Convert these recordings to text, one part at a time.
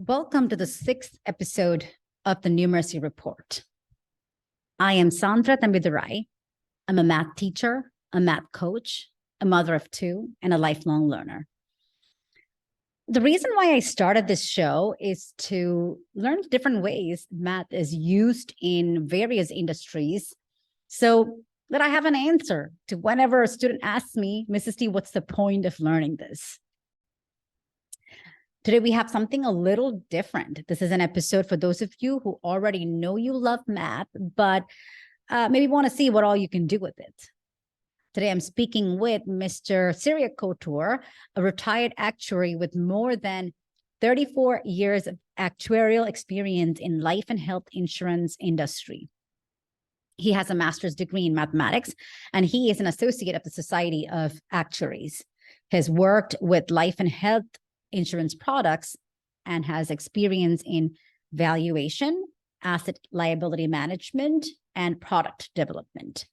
Welcome to the 6th episode of the Numeracy Report. I am Sandra Tambidurai. I'm a math teacher, a math coach, a mother of two, and a lifelong learner. The reason why I started this show is to learn different ways math is used in various industries so that I have an answer to whenever a student asks me, Mrs. T, what's the point of learning this? Today, we have something a little different. This is an episode for those of you who already know you love math, but maybe want to see what all you can do with it. Today, I'm speaking with Mr. Cyriac Kottoor, a retired actuary with more than 34 years of actuarial experience in life and health insurance industry. He has a master's degree in mathematics, and he is an associate of the Society of Actuaries. He has worked with life and health insurance products and has experience in valuation, asset liability management, and product development.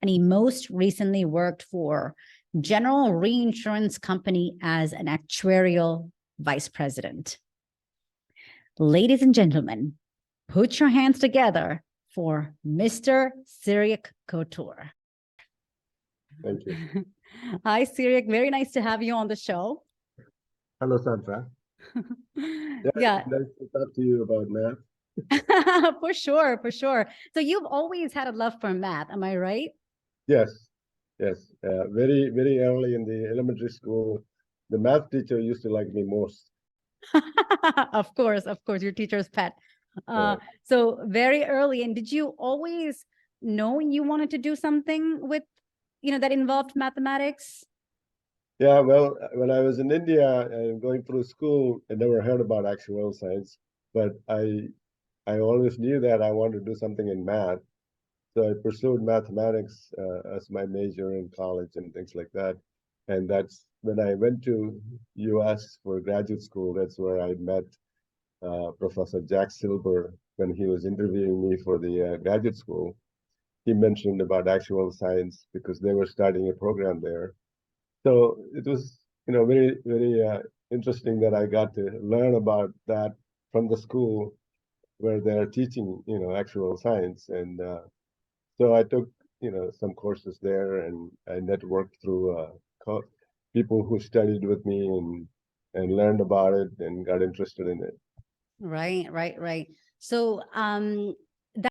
And he most recently worked for General Reinsurance Company as an actuarial vice president. Ladies and gentlemen, put your hands together for Mr. Cyriac Kottoor. Thank you. Hi, Cyriac. Very nice to have you on the show. Hello, Sandra. Yeah. Nice to talk to you about math. For sure, for sure. So you've always had a love for math, am I right? Yes. Very, very early in the elementary school, the math teacher used to like me most. Of course, your teacher's pet. So very early. And did you always know you wanted to do something with, that involved mathematics? Yeah, well, when I was in India and going through school, I never heard about Actuarial Science, but I always knew that I wanted to do something in math. So I pursued mathematics as my major in college and things like that. And that's when I went to US for graduate school, that's where I met Professor Jack Silber when he was interviewing me for the graduate school. He mentioned about Actuarial Science because they were starting a program there. So it was, very, very interesting that I got to learn about that from the school where they're teaching, Actuarial Science. And so I took, some courses there, and I networked through people who studied with me and learned about it and got interested in it. Right. So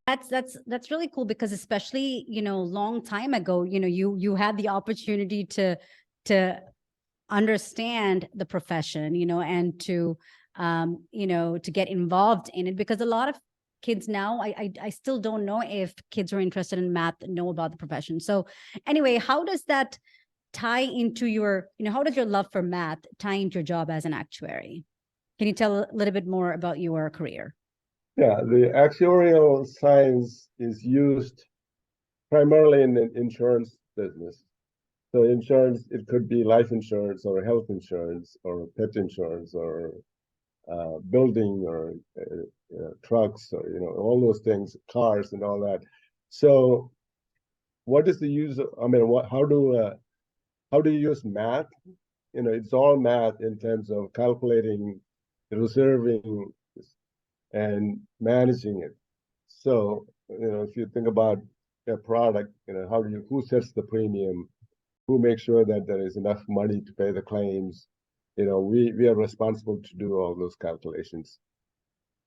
that's really cool because especially, long time ago, you had the opportunity to understand the profession, and to to get involved in it, because a lot of kids now, I still don't know if kids who are interested in math know about the profession. So anyway, how does that tie into your, how does your love for math tie into your job as an actuary? Can you tell a little bit more about your career? Yeah, the actuarial science is used primarily in the insurance business. So insurance, it could be life insurance or health insurance or pet insurance or building or trucks or all those things, cars and all that. So what is the use of, how do you use math? It's all math in terms of calculating, reserving, and managing it. So if you think about a product, who sets the premium, who makes sure that there is enough money to pay the claims, we are responsible to do all those calculations.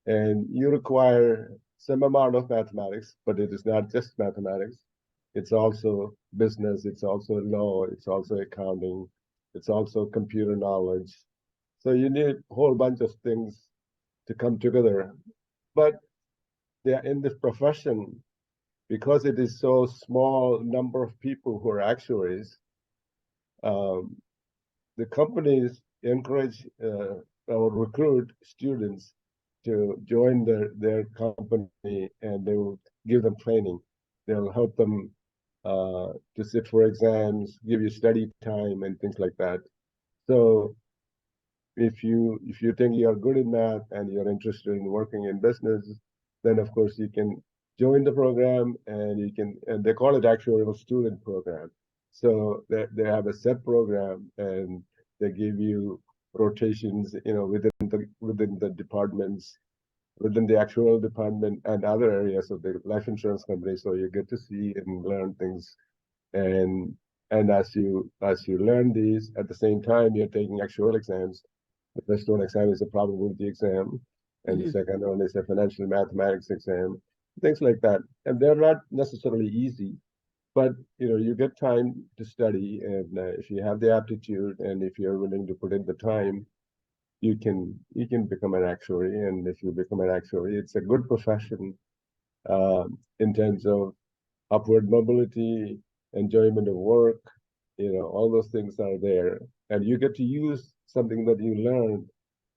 And you require some amount of mathematics, but it is not just mathematics. It's also business, it's also law, it's also accounting, it's also computer knowledge. So you need a whole bunch of things to come together. But in this profession, because it is so small number of people who are actuaries, the companies encourage or recruit students to join their company, and they will give them training. They'll help them to sit for exams, give you study time and things like that. So if you think you're good in math and you're interested in working in business, then of course you can join the program, and they call it actuarial student program. So they have a set program, and they give you rotations, within within the departments, within the actuarial department and other areas of the life insurance company. So you get to see and learn things. And as you learn these, at the same time, you're taking actuarial exams. The first one exam is a probability exam, and the second one is a financial mathematics exam, things like that. And they're not necessarily easy, but you get time to study, and if you have the aptitude and if you're willing to put in the time, you can become an actuary. And if you become an actuary, it's a good profession in terms of upward mobility, enjoyment of work, all those things are there. And you get to use something that you learned.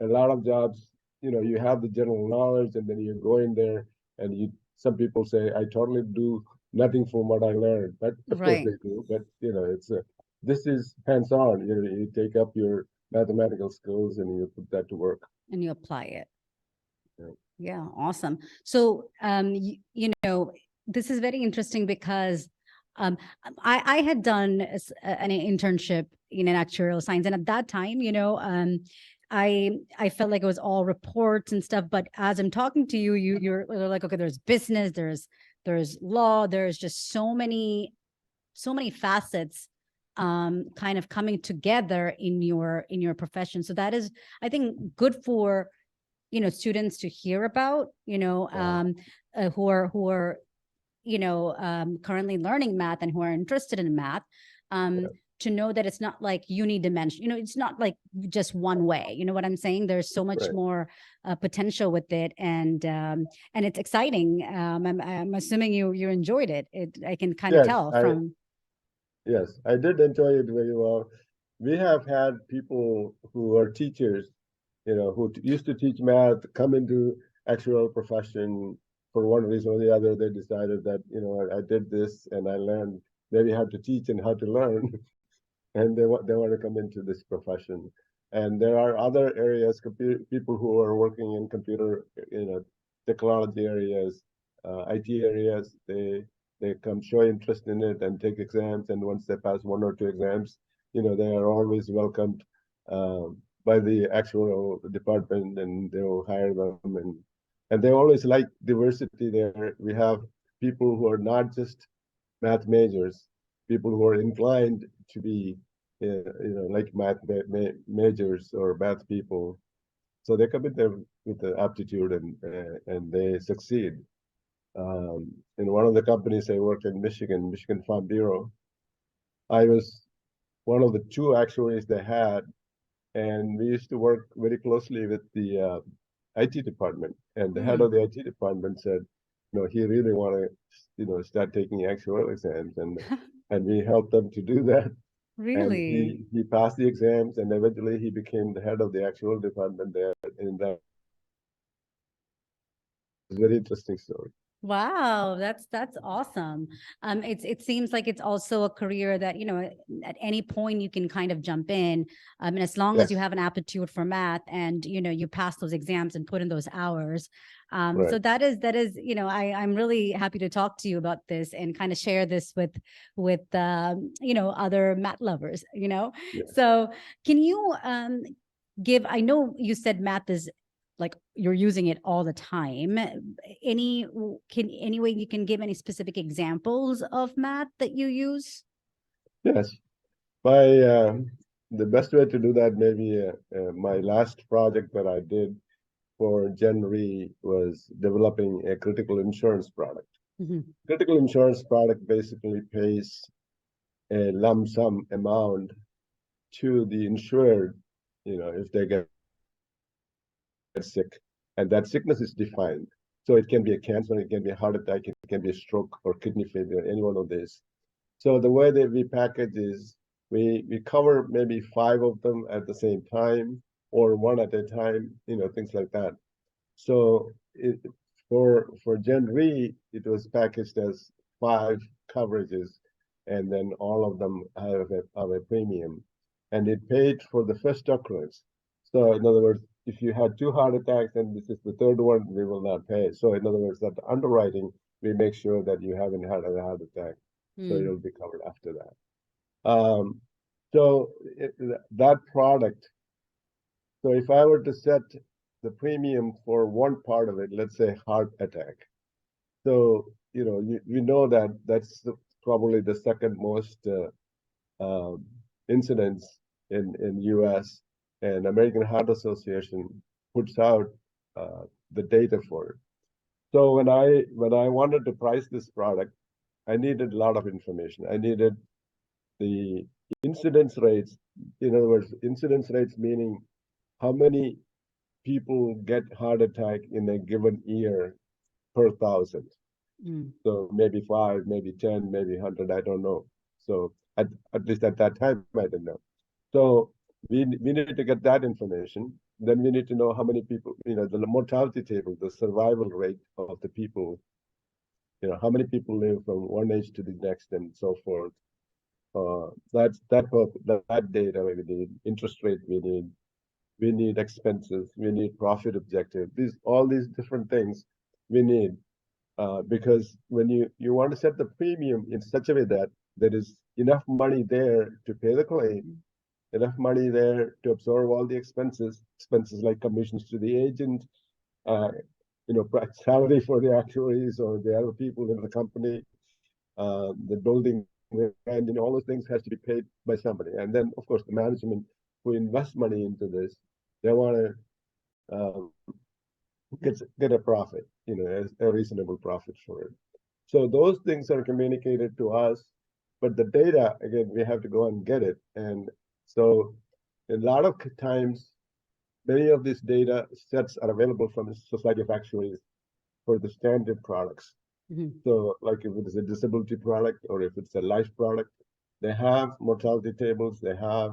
A lot of jobs, you have the general knowledge, and then you go in there and some people say, I totally do nothing from what I learned. But of course Right. they do. But this is hands-on. You take up your mathematical skills and you put that to work. And you apply it. Yeah. Yeah, awesome. So, this is very interesting because I had done an internship in an actuarial science, and at that time, I felt like it was all reports and stuff. But as I'm talking to you, you're like, okay, there's business, there's law, there's just so many facets kind of coming together in your profession. So that is, I think, good for students to hear about, who are currently learning math and who are interested in math, to know that it's not like unidimensional. It's not like just one way. You know what I'm saying? There's so much Right. more potential with it, and it's exciting. I'm assuming you enjoyed it. I can kind of Yes, tell from. Yes, I did enjoy it very well. We have had people who are teachers, who used to teach math, come into actual profession for one reason or the other. They decided that, I did this and I learned maybe how to teach and how to learn, and they want to come into this profession. And there are other areas, people who are working in computer, technology areas, IT areas. They come show interest in it and take exams, and once they pass one or two exams, they are always welcomed by the actual department, and they will hire them, and they always like diversity there. We have people who are not just math majors, people who are inclined to be like math majors or math people. So they come in there with the aptitude, and they succeed. In one of the companies I worked in Michigan Farm Bureau, I was one of the two actuaries they had, and we used to work very closely with the IT department. And the head of the IT department said, he really want to, start taking actuarial exams, and we helped them to do that. And Really? he passed the exams, and eventually he became the head of the actuarial department there. And that was a very interesting story. Wow, that's awesome. It seems like it's also a career that, at any point you can kind of jump in. And as long as you Yes, have an aptitude for math and, you pass those exams and put in those hours. right. So that is, I'm really happy to talk to you about this and kind of share this with other math lovers. Yes. So can you I know you said math is like you're using it all the time. Any way you can give any specific examples of math that you use? Yes. My the best way to do that, maybe my last project that I did for Gen Re was developing a critical insurance product. Mhm. Critical insurance product basically pays a lump sum amount to the insured, if they get sick, and that sickness is defined. So it can be a cancer, it can be a heart attack, it can be a stroke or kidney failure, any one of these. So the way that we package is we cover maybe 5 of them at the same time, or one at a time, things like that. So for Gen Re, it was packaged as 5 coverages, and then all of them have a premium, and it paid for the first occurrence. So in other words, if you had 2 heart attacks and this is the third one, we will not pay. So in other words, that underwriting, we make sure that you haven't had a heart attack, so it'll be covered after that. So that product So if I were to set the premium for one part of it, let's say heart attack. So, you know that that's probably the second most incidents in US, and American Heart Association puts out the data for it. So when I wanted to price this product, I needed a lot of information. I needed the incidence rates. In other words, incidence rates meaning how many people get heart attack in a given year per thousand. Mm. So maybe 5, maybe 10, maybe 100, I don't know. So at least at that time, I didn't know. So we need to get that information. Then we need to know how many people, the mortality table, the survival rate of the people, how many people live from one age to the next and so forth. That data we need, interest rate we need expenses, we need profit objective. All these different things we need, because when you want to set the premium in such a way that there is enough money there to pay the claim, enough money there to absorb all the expenses like commissions to the agent, uh, salary for the actuaries or the other people in the company, the building, and all those things has to be paid by somebody. And then, of course, the management who invest money into this, they want to get a profit, a reasonable profit for it. So those things are communicated to us, but the data, again, we have to go and get it. And so a lot of times, many of these data sets are available from the Society of Actuaries for the standard products. Mm-hmm. So like if it is a disability product or if it's a life product, they have mortality tables, they have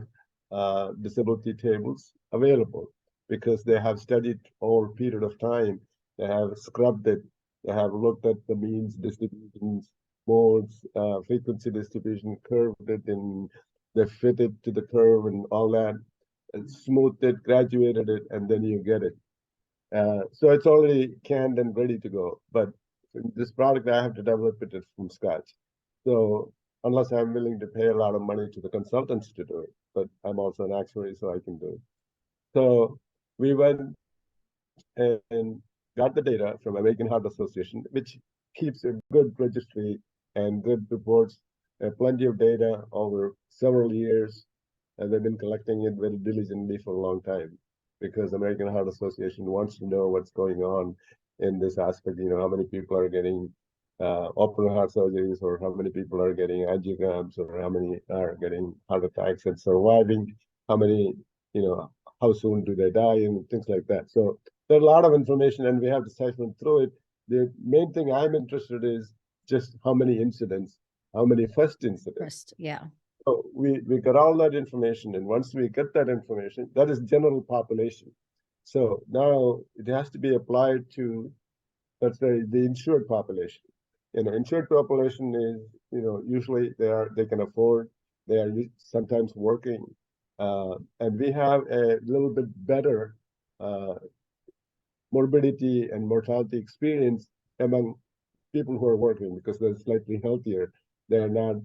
disability tables available because they have studied over a period of time. They have scrubbed it. They have looked at the means distributions, modes, frequency distribution, curved it, and they fit it to the curve and all that, and smoothed it, graduated it, and then you get it. So it's already canned and ready to go. But this product, I have to develop it from scratch. So unless I'm willing to pay a lot of money to the consultants to do it, but I'm also an actuary, so I can do it. So we went and got the data from American Heart Association, which keeps a good registry and good reports, plenty of data over several years, and they've been collecting it very diligently for a long time because American Heart Association wants to know what's going on in this aspect. How many people are getting open heart surgeries, or how many people are getting angiograms, or how many are getting heart attacks and surviving, how many, how soon do they die, and things like that. So there's a lot of information, and we have to siphon through it. The main thing I'm interested in is just how many incidents, how many first incidents. First, yeah. So we got all that information, and once we get that information, that is general population. So now it has to be applied to, let's say, the insured population. Insured population is, usually they can afford, they are sometimes working, and we have a little bit better morbidity and mortality experience among people who are working because they're slightly healthier. They're not,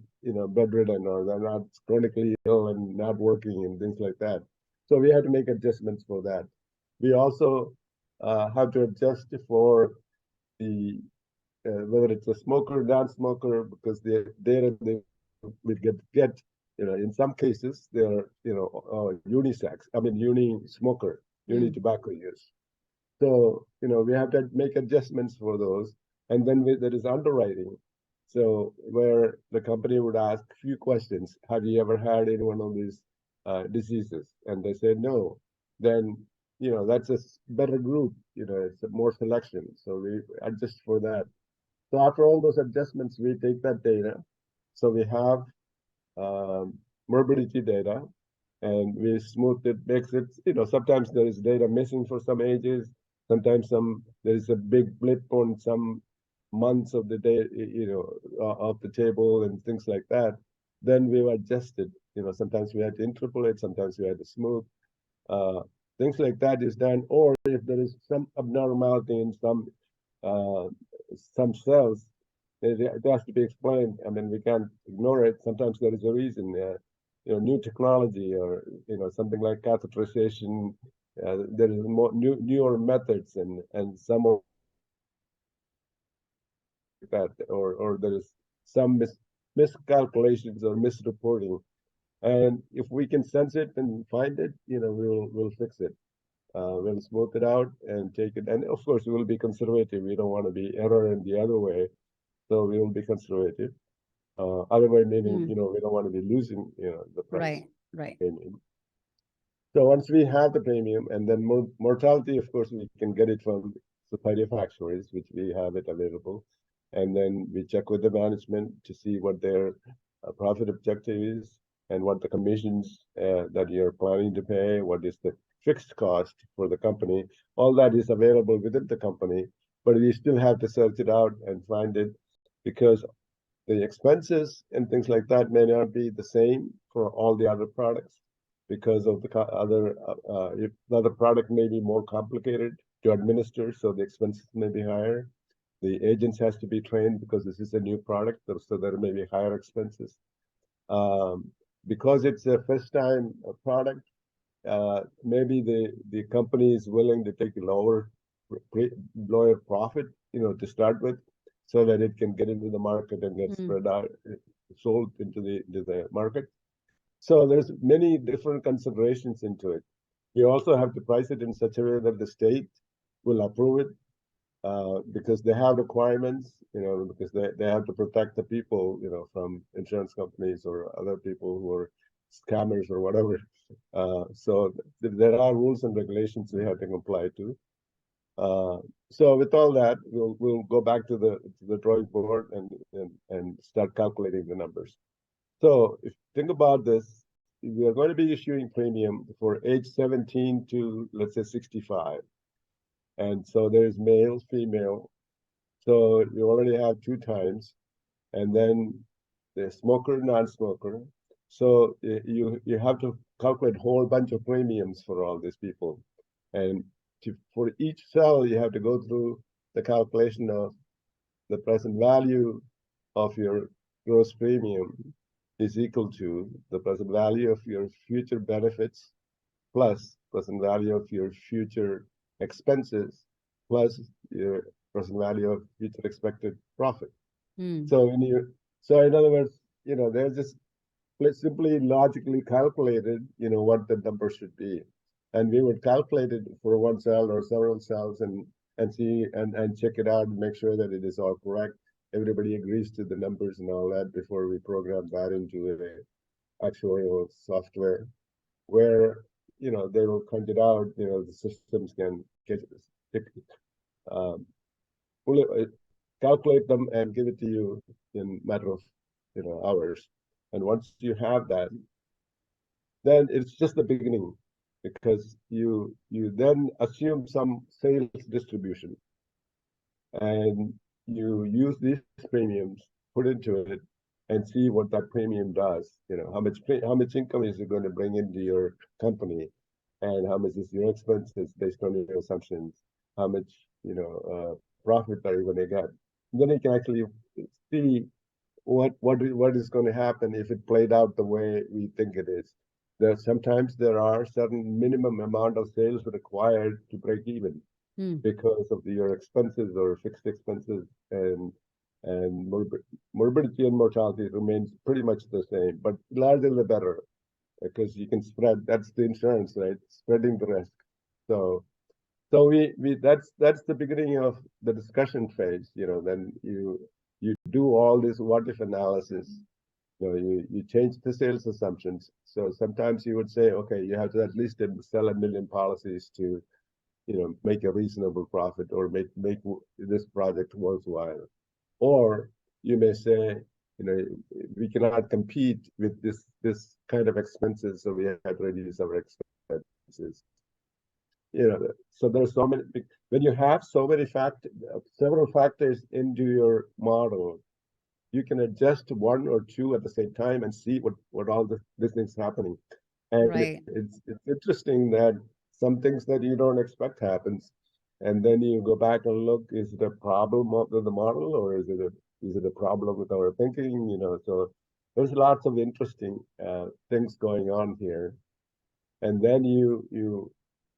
bedridden, or they're not chronically ill and not working and things like that. So we have to make adjustments for that. We also have to adjust for the whether it's a smoker, non-smoker, because the data they will get, in some cases they're, unisex. I mean, uni-smoker, uni-tobacco use. So, we have to make adjustments for those. And then there is underwriting. So where the company would ask a few questions. Have you ever had any one of these diseases? And they say no. Then, that's a better group. It's more selection. So we adjust for that. So after all those adjustments, we take that data. So we have morbidity data, and we smooth it, makes it, sometimes there is data missing for some ages. Sometimes there is a big blip on some months of the day, of the table and things like that. Then we've adjusted, sometimes we had to interpolate, sometimes we had to smooth. Things like that is done, or if there is some abnormality in some cells, it has to be explained. I mean, we can't ignore it. Sometimes there is a reason, new technology, or something like catheterization, There is more newer methods and some of that, or there is some miscalculations or misreporting. And if we can sense it and find it, we'll fix it. We'll smooth it out and take it. And of course, we will be conservative. We don't want to be error in the other way, so we will be conservative. Otherwise, meaning we don't want to be losing the price. Right. Premium. So once we have the premium, and then mortality, of course, we can get it from Society of Actuaries, which we have it available. And then we check with the management to see what their profit objective is and what the commissions that you're planning to pay, what is the fixed cost for the company. All that is available within the company, but we still have to search it out and find it, because the expenses and things like that may not be the same for all the other products, because of the if the other product may be more complicated to administer, so the expenses may be higher. The agents has to be trained because this is a new product, so there may be higher expenses. Because it's a first time product, maybe the company is willing to take a lower profit, to start with, so that it can get into the market and get spread out, sold into the market. So there's many different considerations into it. You also have to price it in such a way that the state will approve it, because they have requirements, because they have to protect the people, from insurance companies or other people who are scammers or whatever. So there are rules and regulations we have to comply to. So with all that, we'll go back to the drawing board and start calculating the numbers. So if you think about this, we are going to be issuing premium for age 17 to, let's say, 65. And so there's male, female. So you already have 2 times. And then the smoker, non-smoker. So you have to calculate a whole bunch of premiums for all these people. And for each cell, you have to go through the calculation of the present value of your gross premium is equal to the present value of your future benefits plus present value of your future expenses plus your present value of future expected profit. So in other words, they're just simply logically calculated, what the number should be. And we would calculate it for one cell or several cells and see and check it out and make sure that it is all correct. Everybody agrees to the numbers and all that before we program that into a actuarial software where, they will print it out, the systems can get calculate them and give it to you in a matter of, hours. And once you have that, then it's just the beginning, because you then assume some sales distribution and you use these premiums, put into it, and see what that premium does. How much income is it going to bring into your company, and how much is your expenses based on your assumptions, how much profit are you going to get. And then you can actually see what is going to happen if it played out the way we think it is. Sometimes there are certain minimum amount of sales required to break even because of your expenses or fixed expenses, and morbidity and mortality remains pretty much the same, but larger the better, because you can spread. That's the insurance, right? Spreading the risk. So we that's the beginning of the discussion phase. Then you do all this what if analysis. You change the sales assumptions. So sometimes you would say, okay, you have to at least sell 1 million policies to, make a reasonable profit or make this project worthwhile. Or you may say, we cannot compete with this kind of expenses, so we have to reduce our expenses. So there's so many. When you have so many several factors into your model, you can adjust 1 or 2 at the same time and see what all this things happening. And it's interesting that some things that you don't expect happens, and then you go back and look, is it a problem of the model, or is it a problem with our thinking? So there's lots of interesting things going on here. And then you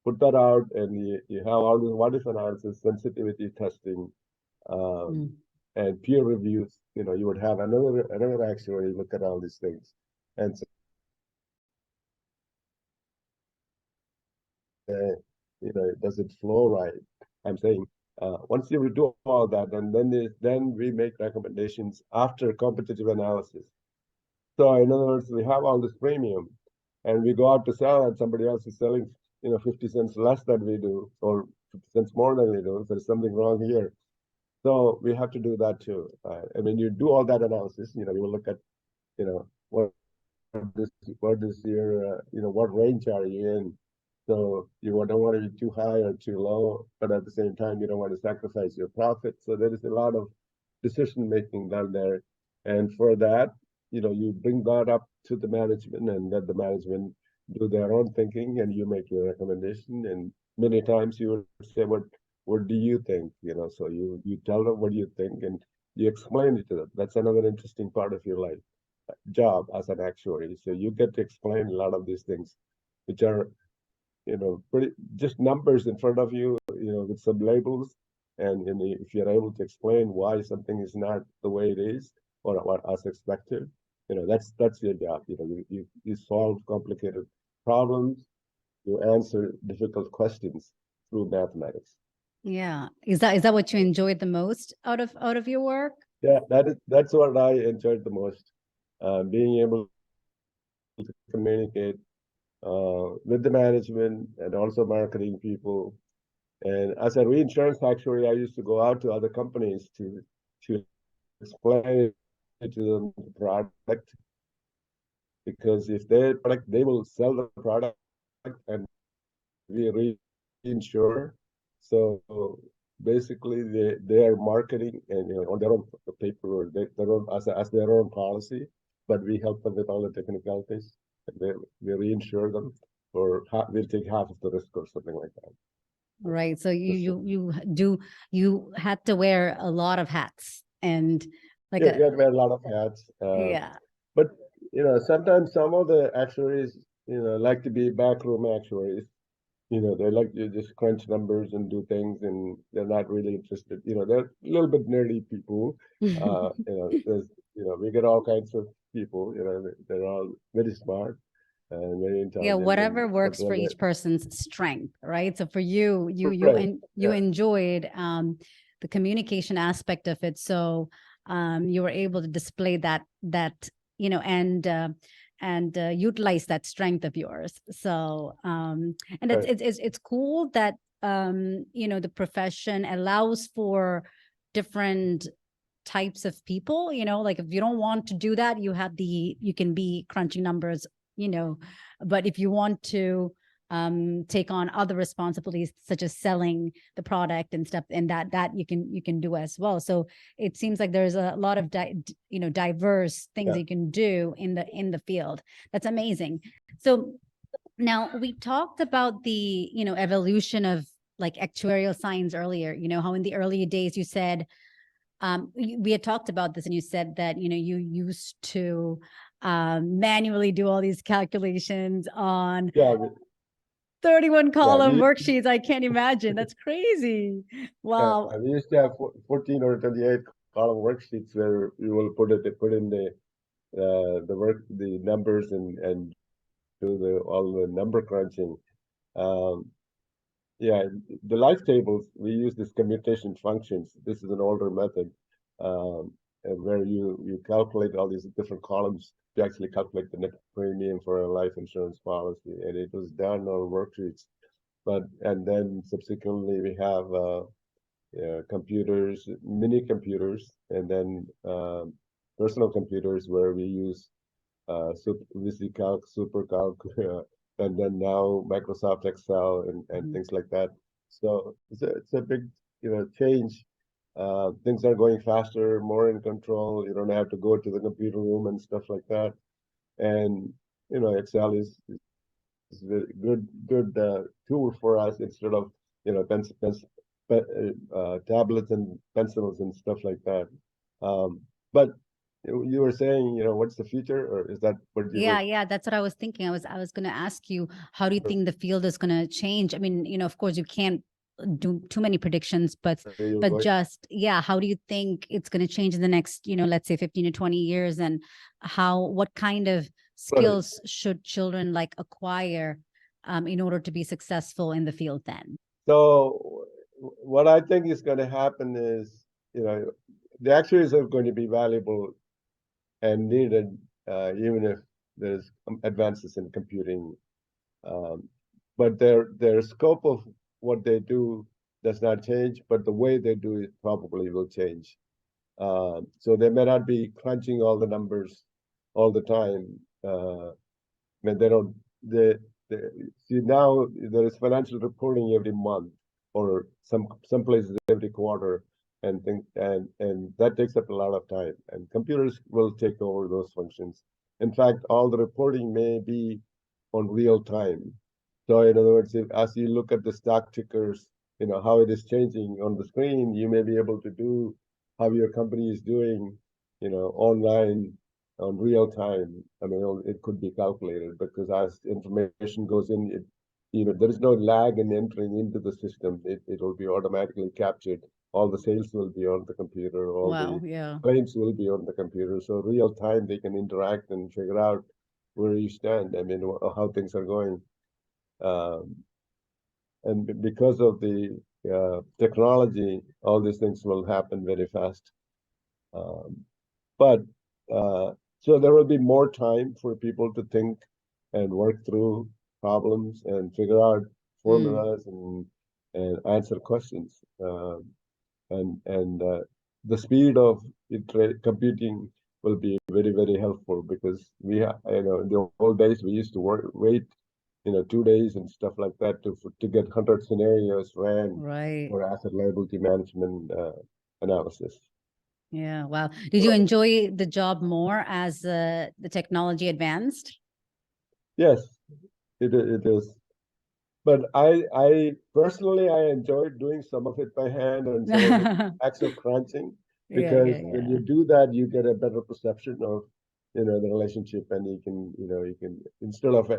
put that out, and you have all this what if analysis, sensitivity testing, Mm. and peer reviews. You would have another actuary look at all these things and say, does it flow right? I'm saying, once you do all that, and then we make recommendations after competitive analysis. So in other words, we have all this premium, and we go out to sell, and somebody else is selling, 50 cents less than we do, or 50 cents more than we do. There's something wrong here. So we have to do that too. You do all that analysis. You will look at, what this what is your what range are you in? So you don't want to be too high or too low, but at the same time you don't want to sacrifice your profit. So there is a lot of decision making done there, and for that, you bring that up to the management, and let the management do their own thinking, and you make your recommendation. And many times you will say, what do you think? So you tell them what you think, and you explain it to them. That's another interesting part of your life job as an actuary. So you get to explain a lot of these things, which are, pretty just numbers in front of you, with some labels. And if you're able to explain why something is not the way it is, or what as expected, that's your job. You solve complicated problems, you answer difficult questions through mathematics. Yeah. Is that what you enjoyed the most out of your work? Yeah, that's what I enjoyed the most, being able to communicate with the management and also marketing people. And as a reinsurance actuary, I used to go out to other companies to explain to them the product, because if their product, they will sell the product, and we reinsure. So basically, they are marketing, and on their own paper, or their own as their own policy, but we help them with all the technicalities. And we reinsure them, or we'll take half of the risk or something like that. Right. So you had to wear a lot of hats, and like You wear a lot of hats, yeah. but sometimes some of the actuaries, like to be backroom actuaries. They like to just crunch numbers and do things, and they're not really interested. They're a little bit nerdy people. We get all kinds of people. They're all very smart and very Yeah, intelligent, whatever but works for when each person's strength, right? So for you, right, you yeah, enjoyed the communication aspect of it. So you were able to display that and utilize that strength of yours. So and right, it's cool that the profession allows for different types of people. Like if you don't want to do that, you can be crunching numbers, but if you want to take on other responsibilities such as selling the product and stuff, and that you can do as well. So it seems like there's a lot of diverse things yeah, you can do in the field. That's amazing. So now we talked about the evolution of like actuarial science earlier. How in the earlier days you said we had talked about this, and you said that you used to manually do all these calculations on yeah, 31 yeah. column worksheets. I can't imagine. That's crazy. Yeah, Wow. we used to have 14 or 28 column worksheets where you will put in the numbers, and do all the number crunching. Um, yeah, the life tables, we use this commutation functions. This is an older method, and where you calculate all these different columns to actually calculate the net premium for a life insurance policy, and it was done on worksheets. And then subsequently we have computers, mini computers, and then personal computers where we use VisiCalc, SuperCalc, and then now Microsoft Excel, and Mhm. things like that. So it's a big change. Things are going faster, more in control. You don't have to go to the computer room and stuff like that. And Excel is a good tool for us, instead of tablets and pencils and stuff like that. But you were saying, what's the future, or is that what you were? Yeah, that's what I was thinking. I was going to ask you, how do you think the field is going to change? I mean, of course you can't do too many predictions, but Going? just, yeah, how do you think it's going to change in the next, let's say 15 to 20 years, and what kind of Right. skills should children like acquire in order to be successful in the field then? So what I think is going to happen is, the actuaries are going to be valuable and needed, even if there's advances in computing. Um, but their scope of what they do does not change, but the way they do it probably will change. So they may not be crunching all the numbers all the time. I mean, they don't. They see now there is financial reporting every month, or some places every quarter, and that takes up a lot of time. And computers will take over those functions. In fact, all the reporting may be on real time. So in other words, as you look at the stock tickers, how it is changing on the screen, you may be able to do how your company is doing, online on real time. I mean, it could be calculated because as information goes in, there is no lag in entering into the system. It will be automatically captured. All the sales will be on the computer. All Wow, the yeah. claims will be on the computer. So real time, they can interact and figure out where you stand. I mean, how things are going. Um, and because of the technology, all these things will happen very fast. Um, but so there will be more time for people to think and work through problems and figure out Mm, formulas and answer questions. And the speed of computing will be very, very helpful because in the old days we used to wait 2 days and stuff like that to get 100 scenarios ran right. for asset liability management analysis. Yeah, wow. Did you enjoy the job more as the technology advanced? Yes, it is. But I personally I enjoyed doing some of it by hand and some of it Yeah, actual crunching because when yeah. you do that you get a better perception of the relationship, and you can instead of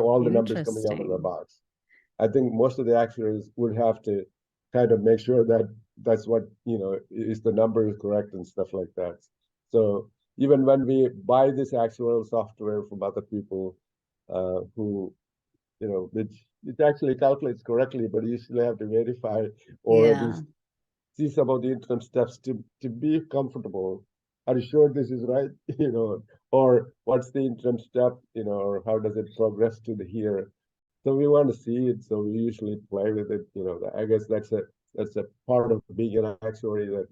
all the numbers coming out of the Interesting. box. I think most of the actuaries would have to kind of make sure that that's what is the number is correct and stuff like that. So even when we buy this actuarial software from other people who which it actually calculates correctly, but you still have to verify or at Yeah, least see some of the interim steps to be comfortable. Are you sure this is right? Or what's the interim step? Or how does it progress to the here? So we want to see it. So we usually play with it. I guess that's a part of being an actuary, that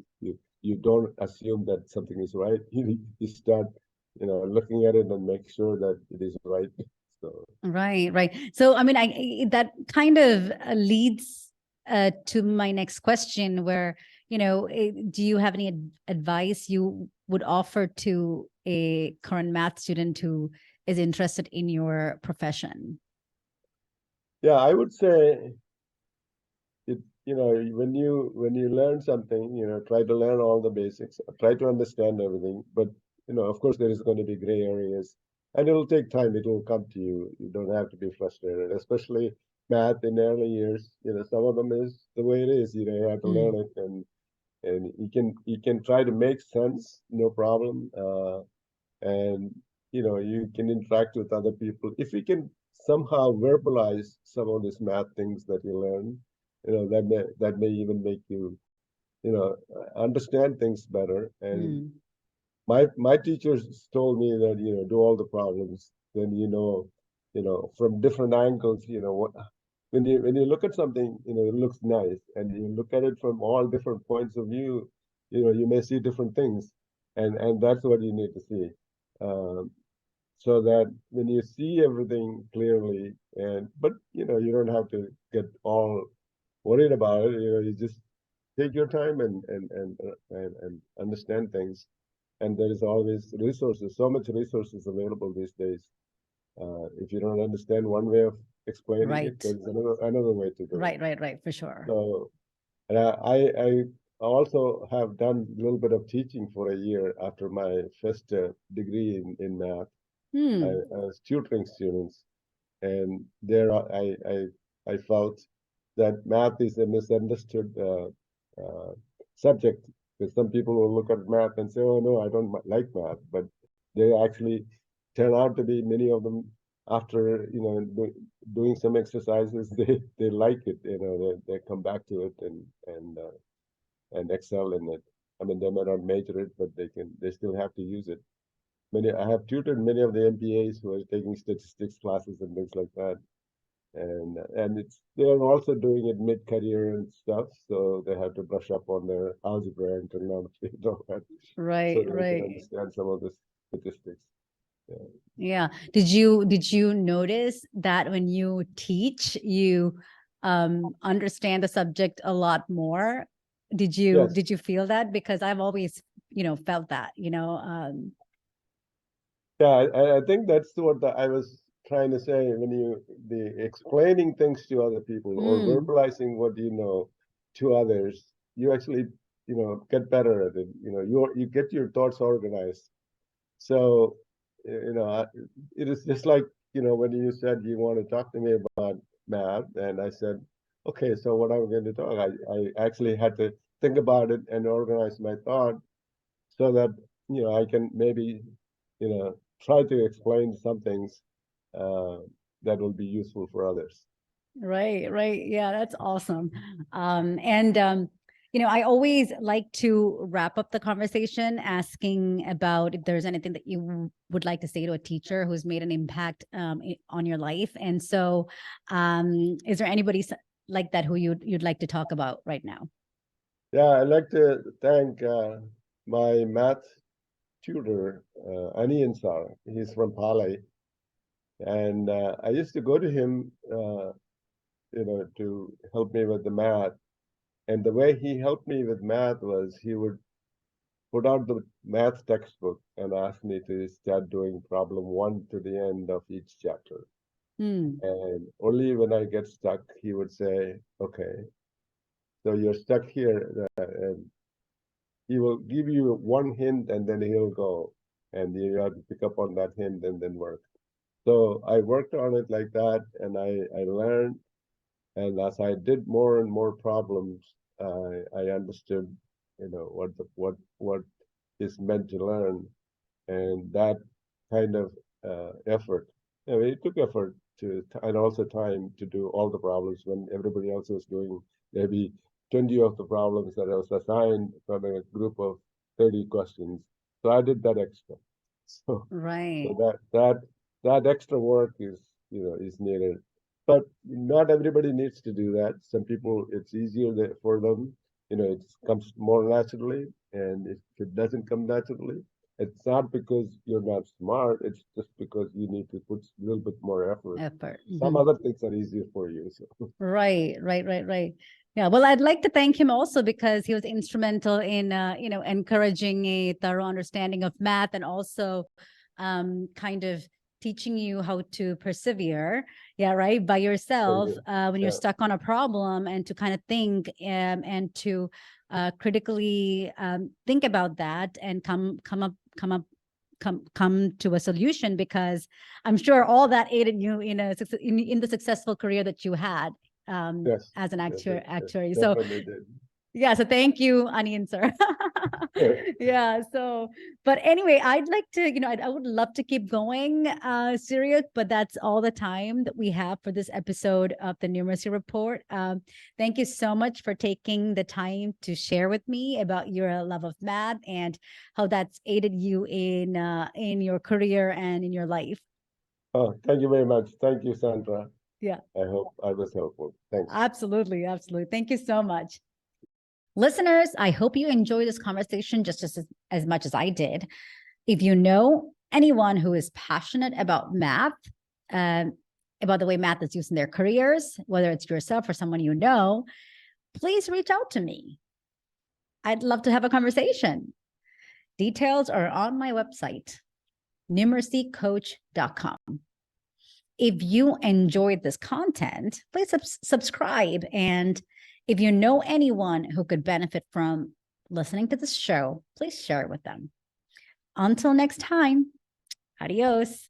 you don't assume that something is right. You start looking at it and make sure that it is right. So. right. So, I mean, that kind of leads to my next question, where, do you have any advice you would offer to a current math student who is interested in your profession? Yeah, I would say it, when you learn something, try to learn all the basics, try to understand everything. But of course, there is going to be gray areas, and it'll take time. It will come to you. You don't have to be frustrated, especially math in early years. Some of them is the way it is. You have to learn Mm, it, and you can try to make sense, no problem. And you can interact with other people if you can somehow verbalize some of these math things that you learn. That may even make you understand things better. And mm, my teachers told me that do all the problems, then from different angles, what when you look at something, it looks nice, and you look at it from all different points of view, you may see different things, and that's what you need to see. um, so that when you see everything clearly, but you don't have to get all worried about it. You just take your time and understand things. And there is always resources, so much resources available these days. If you don't understand one way of explaining it, right, there's another way to do it. right, for sure. So, and I also have done a little bit of teaching for a year after my first degree in math. I was tutoring students, and there I felt that math is a misunderstood subject, because some people will look at math and say, "Oh no, I don't like math," but they actually turn out to be, many of them, after doing some exercises, they like it. They come back to it and excel in it. I mean, they may not major it, but they still have to use it. I have tutored many of the MBAs who are taking statistics classes and things like that, and they're also doing it mid-career and stuff, so they have to brush up on their algebra and trigonometry and all that, so Right, they can right. understand some of the statistics. Yeah. Yeah. Did you notice that when you teach, you understand the subject a lot more? Did you Yes. did you feel that? Because I've always, felt that, Yeah, I think that's what I was trying to say. When the explaining things to other people or mm, verbalizing what you know to others, you actually get better at it. You get your thoughts organized. So, it is just like, when you said you want to talk to me about math, and I said, okay, so what I'm going to talk, I actually had to think about it and organize my thought so that, I can maybe, try to explain some things uh, that will be useful for others. right, right. Yeah, that's awesome. And I always like to wrap up the conversation asking about if there's anything that you would like to say to a teacher who's made an impact on your life. And so, is there anybody like that who you'd like to talk about right now? Yeah, I'd like to thank my math tutor, Anian Sar. He's from Pali. And I used to go to him, to help me with the math. And the way he helped me with math was he would put out the math textbook and ask me to start doing problem one to the end of each chapter. Hmm. And only when I get stuck, he would say, okay, so you're stuck here. And he will give you one hint and then he'll go. And you have to pick up on that hint and then work. So I worked on it like that, and I learned. And as I did more and more problems, I understood, what is meant to learn, and that kind of effort. It took effort and also time to do all the problems when everybody else was doing maybe 20 of the problems that I was assigned from a group of 30 questions. So I did that extra. So Right. so that extra work is needed, but not everybody needs to do that. Some people, it's easier for them. It comes more naturally, and if it doesn't come naturally, it's not because you're not smart. It's just because you need to put a little bit more effort. Effort. Some Mhm. other things are easier for you. So Right, right, right, right. Yeah, well, I'd like to thank him also because he was instrumental in, encouraging a thorough understanding of math and also kind of teaching you how to persevere. Yeah, right, by very yourself good. when you're Yeah. stuck on a problem and to kind of think and to critically think about that and come to a solution, because I'm sure all that aided you in the successful career that you had Yes. as an Yes. It actuary. So definitely did. yeah, so thank you, Anian sir. Yeah, so but anyway, I'd like to, I would love to keep going, Cyriac, but that's all the time that we have for this episode of the Numeracy Report. Thank you so much for taking the time to share with me about your love of math and how that's aided you in your career and in your life. Oh, thank you very much. Thank you, Sandra. Yeah, I hope I was helpful. Thanks. absolutely, absolutely. Thank you so much. Listeners, I hope you enjoyed this conversation just as much as I did. If you know anyone who is passionate about math, about the way math is used in their careers, whether it's yourself or someone you know, please reach out to me. I'd love to have a conversation. Details are on my website, numeracycoach.com. If you enjoyed this content, please subscribe. And if you know anyone who could benefit from listening to this show, please share it with them. Until next time, adios.